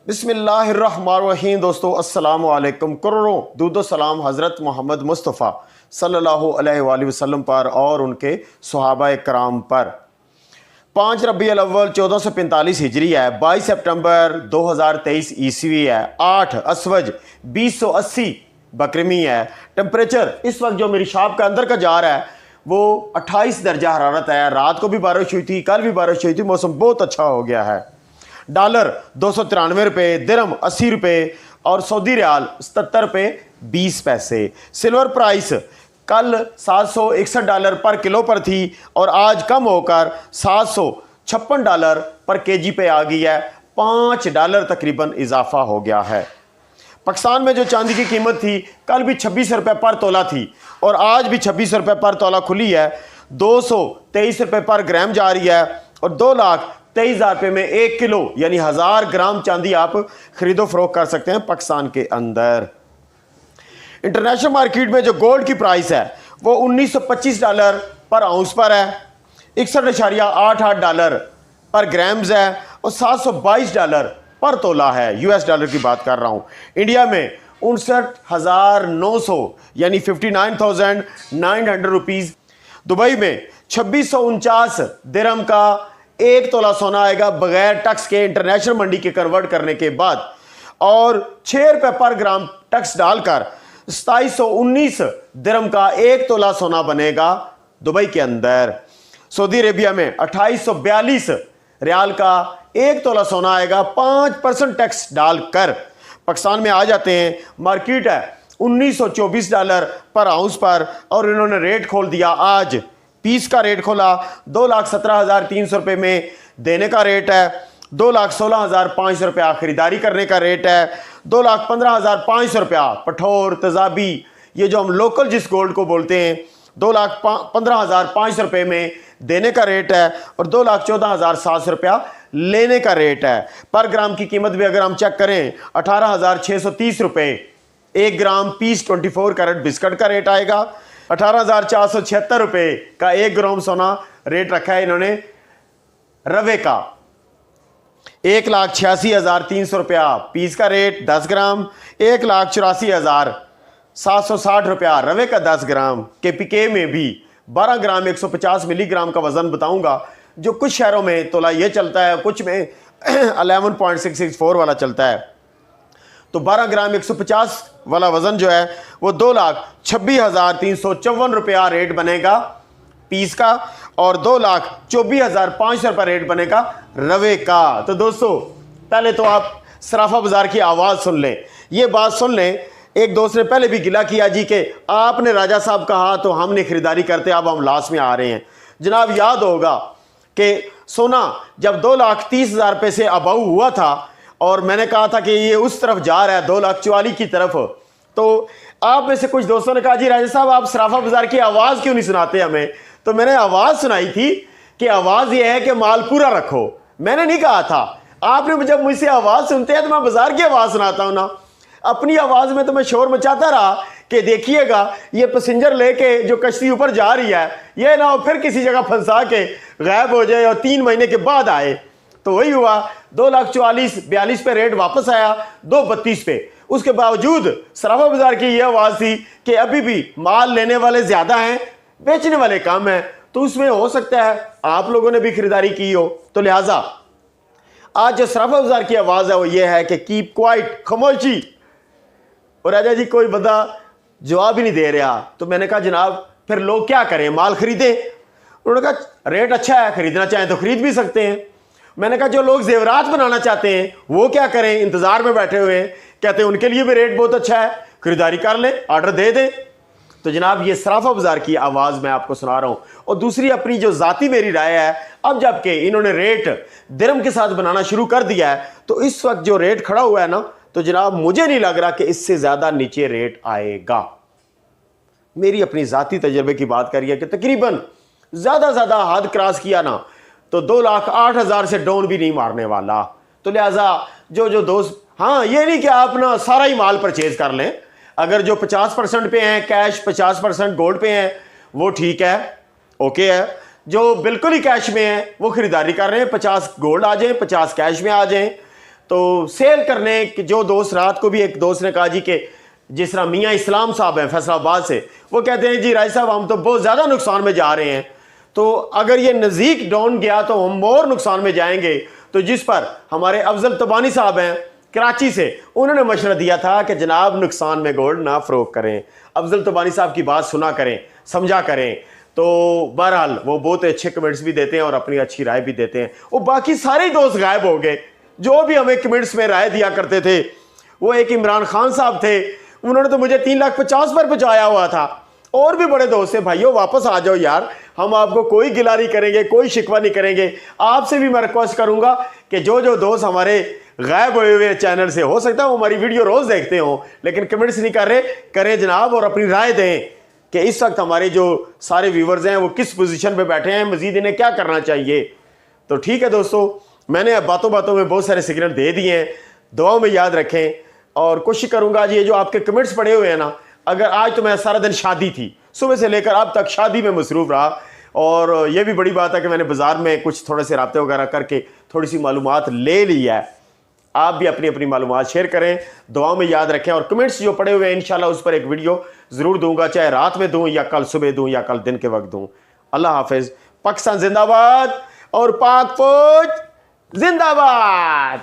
बिस्मिल्लाहिर्रहमानिर्रहीम। दोस्तों अस्सलाम वालेकुम। करोड़ों दूदो सलाम हज़रत मोहम्मद मुस्तफ़ा सल्लल्लाहु अलैहि वसल्लम पर और उनके सहाबा कराम पर। 5 रबीउल अव्वल 1445 हिजरी है, 22 सितंबर 2023 ईस्वी है, 8 असवज 2080 बकरमी है। टेम्परेचर इस वक्त जो मेरी शॉप का अंदर का जा रहा है वो 28 दर्जा हरारत है। रात को भी बारिश हुई थी, कल भी बारिश हुई थी, मौसम बहुत अच्छा हो गया है। डॉलर 293 रुपये, दिरहम 80 रुपये और सऊदी रियाल 77 रुपये 20 पैसे। सिल्वर प्राइस कल $761 पर किलो पर थी और आज कम होकर $756 पर केजी पे आ गई है। $5 तकरीबन इजाफा हो गया है। पाकिस्तान में जो चांदी की कीमत थी कल भी 26 रुपये पर तोला थी और आज भी 26 रुपये पर तोला खुली है। 223 रुपये पर ग्राम जा रही है और 2,23,000 रुपये में 1 किलो यानी 1000 ग्राम चांदी आप खरीदो फरोख्त कर सकते हैं पाकिस्तान के अंदर। इंटरनेशनल मार्केट में जो गोल्ड की प्राइस है वो $1925 पर आउंस पर है, $61.88 पर ग्राम्स है और $722 पर तोला है। US डॉलर की बात कर रहा हूं। इंडिया में 59,900 यानी 59,900 रुपीज़। दुबई में 2649 दिरहम का 1 तोला सोना आएगा बगैर टैक्स के, इंटरनेशनल मंडी के कन्वर्ट करने के बाद, और 6 रुपये पर ग्राम टैक्स डालकर 2719 दिरहम का 1 तोला सोना बनेगा दुबई के अंदर। सऊदी अरेबिया में 2842 रियाल का 1 तोला सोना आएगा 5% टैक्स डालकर। पाकिस्तान में आ जाते हैं, मार्केट है $1924 पर आउंस पर और इन्होंने रेट खोल दिया। आज पीस का रेट खोला 2,17,300 रुपये में देने का रेट है, 2,16,500 रुपया खरीदारी करने का रेट है, 2,15,500 रुपया पठोर तजाबी, ये जो हम लोकल जिस गोल्ड को बोलते हैं, 2,15,500 रुपये में देने का रेट है और 2,14,700 रुपया लेने का रेट है। पर ग्राम की कीमत भी अगर हम चेक करें 18,630 रुपये 1 ग्राम पीस 24 कैरेट बिस्किट का रेट आएगा। 18,476 रुपये का 1 ग्राम सोना रेट रखा है इन्होंने रवे का। 1,86,300 रुपया पीस का रेट 10 ग्राम, 1,84,760 रुपया रवे का 10 ग्राम। KPK में भी 12 ग्राम 150 मिलीग्राम का वजन बताऊंगा, जो कुछ शहरों में तोला ये चलता है, कुछ में 11.664 वाला चलता है। तो 12 ग्राम 150 वाला वजन जो है वो 2,26,354 रुपया रेट बनेगा पीस का और 2,24,500 रुपया रेट बनेगा रवे का। तो दोस्तों पहले तो आप सराफा बाजार की आवाज़ सुन लें, ये बात सुन लें। एक दोस्त ने पहले भी गिला किया जी कि आपने राजा साहब कहा तो हमने खरीदारी करते, अब हम लॉस में आ रहे हैं। जनाब याद होगा कि सोना जब 2,30,000 रुपये से अबाऊ हुआ था और मैंने कहा था कि ये उस तरफ जा रहा है 2,44,000 की तरफ, तो आप में से कुछ दोस्तों ने कहा जी राजा साहब आप सराफा बाजार की आवाज़ क्यों नहीं सुनाते हमें। तो मैंने आवाज़ सुनाई थी कि आवाज़ ये है कि माल पूरा रखो। मैंने नहीं कहा था, आपने जब मुझसे आवाज़ सुनते हैं तो मैं बाजार की आवाज़ सुनाता हूँ ना। अपनी आवाज़ में तो मैं शोर मचाता रहा कि देखिएगा ये पैसेंजर लेके जो कश्ती ऊपर जा रही है ये ना फिर किसी जगह फंसा के गायब हो जाए और 3 महीने के बाद आए। तो वही हुआ, 2,42,000 पे रेट वापस आया 2,32 पे। उसके बावजूद सराफा बाजार की यह आवाज़ थी कि अभी भी माल लेने वाले ज़्यादा हैं, बेचने वाले कम हैं, तो उसमें हो सकता है आप लोगों ने भी खरीदारी की हो। तो लिहाजा आज जो सराफा बाजार की आवाज़ है वो ये है कि कीप क्वाइट, खामोशी। और राजा जी कोई बंदा जवाब ही नहीं दे रहा। तो मैंने कहा जनाब फिर लोग क्या करें, माल खरीदें। उन्होंने कहा रेट अच्छा है, खरीदना चाहें तो खरीद भी सकते हैं। मैंने कहा जो लोग जेवरात बनाना चाहते हैं वो क्या करें, इंतजार में बैठे हुए हैं, कहते हैं उनके लिए भी रेट बहुत अच्छा है, खरीदारी कर लें, ऑर्डर दे दें। तो जनाब ये सराफा बाजार की आवाज़ मैं आपको सुना रहा हूं। और दूसरी अपनी जो जाती मेरी राय है, अब जबकि इन्होंने रेट दिरहम के साथ बनाना शुरू कर दिया है तो इस वक्त जो रेट खड़ा हुआ है ना, तो जनाब मुझे नहीं लग रहा कि इससे ज़्यादा नीचे रेट आएगा। मेरी अपनी जाती तजर्बे की बात करिए कि तकरीबन ज़्यादा हद क्रॉस किया ना तो 2,08,000 से डाउन भी नहीं मारने वाला। तो लिहाजा जो दोस्त, हाँ ये नहीं कि आप ना सारा ही माल परचेज कर लें। अगर जो 50% पे हैं कैश, 50% गोल्ड पे हैं, वो ठीक है, ओके है। जो बिल्कुल ही कैश में है वो खरीदारी कर रहे हैं, 50 गोल्ड आ जाए, 50 कैश में आ जाए। तो सेल करने के जो दोस्त, रात को भी एक दोस्त ने कहा जी कि जिस तरह मियाँ इस्लाम साहब हैं फैसलाबाद से, वो कहते हैं जी राय साहब हम तो बहुत ज़्यादा नुकसान में जा रहे हैं, तो अगर ये नज़दीक डाउन गया तो हम और नुकसान में जाएंगे। तो जिस पर हमारे अफजल तबानी साहब हैं कराची से, उन्होंने मशवरा दिया था कि जनाब नुकसान में गोल्ड ना फरोख्त करें, अफजल तबानी साहब की बात सुना करें, समझा करें। तो बहरहाल वो बहुत अच्छे कमेंट्स भी देते हैं और अपनी अच्छी राय भी देते हैं। वो बाकी सारे दोस्त गायब हो गए जो भी हमें कमेंट्स में राय दिया करते थे। वो एक इमरान खान साहब थे, उन्होंने तो मुझे 3,50,000 पर पहुंचाया हुआ था। और भी बड़े दोस्त हैं, भाइयों वापस आ जाओ यार, हम आपको कोई गिला नहीं करेंगे, कोई शिकवा नहीं करेंगे। आपसे भी मैं रिक्वेस्ट करूंगा कि जो जो दोस्त हमारे गायब हुए हुए चैनल से, हो सकता है वो हमारी वीडियो रोज देखते हो लेकिन कमेंट्स नहीं कर रहे, करें जनाब और अपनी राय दें कि इस वक्त हमारे जो सारे व्यूवर्स हैं वो किस पोजीशन पे बैठे हैं, मजीद इन्हें क्या करना चाहिए। तो ठीक है दोस्तों, मैंने अब बातों बातों में बहुत सारे सिग्नल दे दिए हैं, दुआओं में याद रखें। और कोशिश करूंगा जी, ये जो आपके कमेंट्स पड़े हुए हैं ना, अगर आज तो मैं सारा दिन शादी थी, सुबह से लेकर अब तक शादी में मसरूफ रहा, और ये भी बड़ी बात है कि मैंने बाजार में कुछ थोड़े से राब्ते वगैरह करके थोड़ी सी मालूमात ले ली है। आप भी अपनी अपनी मालूमात शेयर करें, दुआओं में याद रखें, और कमेंट्स जो पड़े हुए हैं इंशाल्लाह उस पर एक वीडियो ज़रूर दूंगा, चाहे रात में दूं या कल सुबह दूं या कल दिन के वक्त दूं। अल्लाह हाफिज़। पाकिस्तान जिंदाबाद और पाक फौज जिंदाबाद।